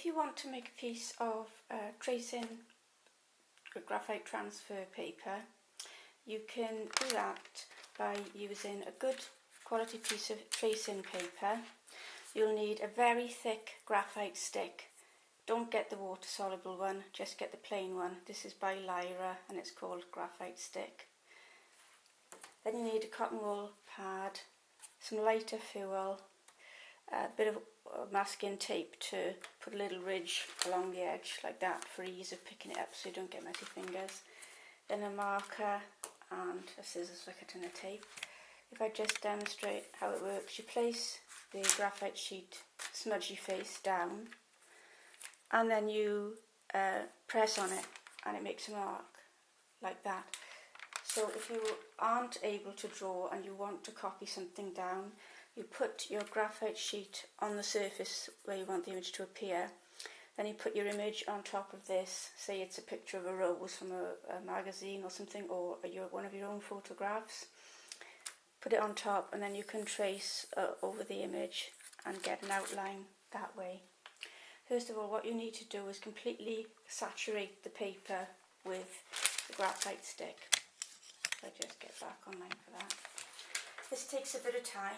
if you want to make a piece of tracing graphite transfer paper, you can do that by using a good quality piece of tracing paper. You'll need a very thick graphite stick. Don't get the water soluble one, just get the plain one. This is by Lyra and it's called graphite stick. Then you need a cotton wool pad, some lighter fuel, a bit of masking tape to put a little ridge along the edge like that for ease of picking it up so you don't get messy fingers. Then a marker and a scissors like it in a tape. If I just demonstrate how it works, you place the graphite sheet smudgy face down and then you press on it and it makes a mark like that. So if you aren't able to draw and you want to copy something down, you put your graphite sheet on the surface where you want the image to appear. Then you put your image on top of this. Say it's a picture of a rose from a magazine or something, or one of your own photographs. Put it on top and then you can trace over the image and get an outline that way. First of all, what you need to do is completely saturate the paper with the graphite stick. So I just get back online for that. This takes a bit of time,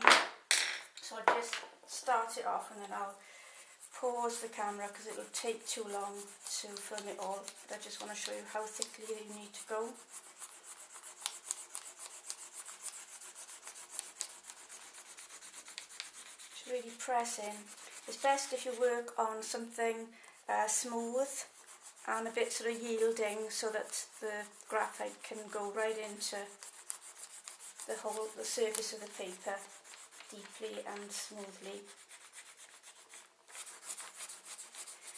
so I'll just start it off and then I'll pause the camera because it'll take too long to film it all. But I just want to show you how thickly you need to go. Just really press in. It's best if you work on something smooth and a bit sort of yielding so that the graphite can go right into the surface of the paper deeply and smoothly.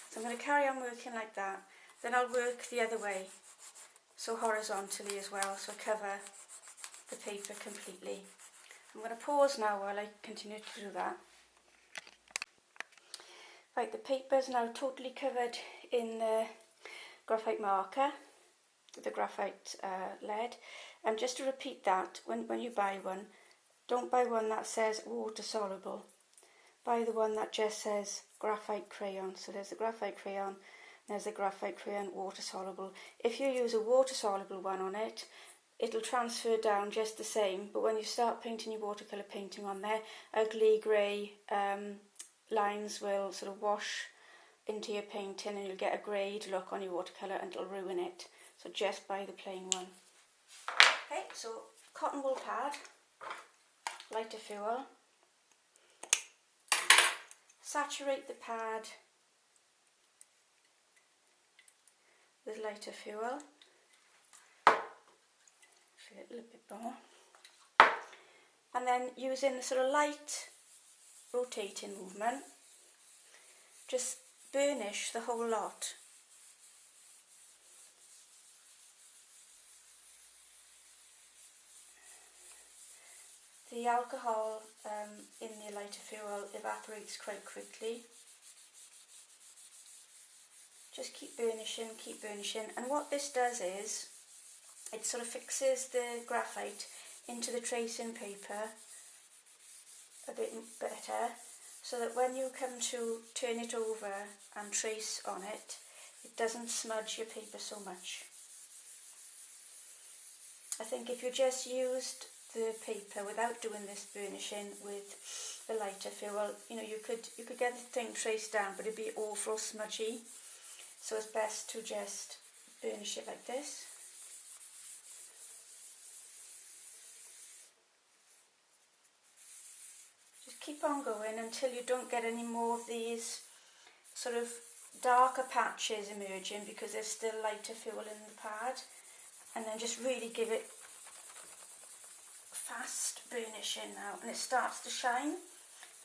So I'm going to carry on working like that. Then I'll work the other way, so horizontally as well, so I cover the paper completely. I'm going to pause now while I continue to do that. Right, the paper is now totally covered in the graphite marker, the graphite lead. And just to repeat that, when you buy one, don't buy one that says water soluble. Buy the one that just says graphite crayon. So there's the graphite crayon, there's the graphite crayon water soluble. If you use a water soluble one on it, it'll transfer down just the same, but when you start painting your watercolour painting on there, ugly grey lines will sort of wash into your painting and you'll get a greyed look on your watercolour and it'll ruin it. So just buy the plain one. Okay, so cotton wool pad, lighter fuel, saturate the pad with lighter fuel, fill it a little bit more, and then using the sort of light rotating movement, just burnish the whole lot. The alcohol in the lighter fuel evaporates quite quickly. Just keep burnishing, and what this does is it sort of fixes the graphite into the tracing paper a bit better, so that when you come to turn it over and trace on it, it doesn't smudge your paper so much. I think if you just used the paper without doing this burnishing with the lighter fuel, you know, you could get the thing traced down, but it'd be awful smudgy. So it's best to just burnish it like this. Just keep on going until you don't get any more of these sort of darker patches emerging because there's still lighter fuel in the pad, and then just really give it fast burnishing now, and it starts to shine. You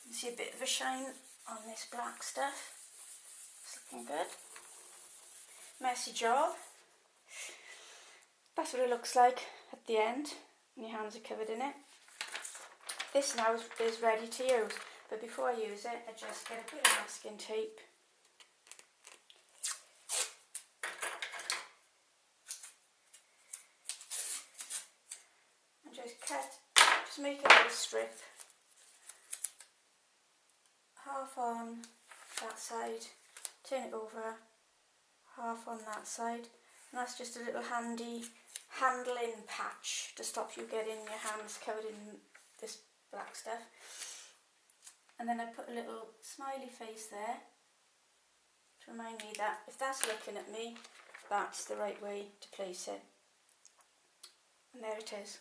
can see a bit of a shine on this black stuff. It's looking good. Messy job. That's what it looks like at the end when your hands are covered in it. This now is ready to use, but before I use it, I just get a bit of masking tape. And just make a little strip, half on that side turn it over, half on that side, and that's just a little handy handling patch to stop you getting your hands covered in this black stuff. And then I put a little smiley face there to remind me that if that's looking at me, that's the right way to place it. And there it is.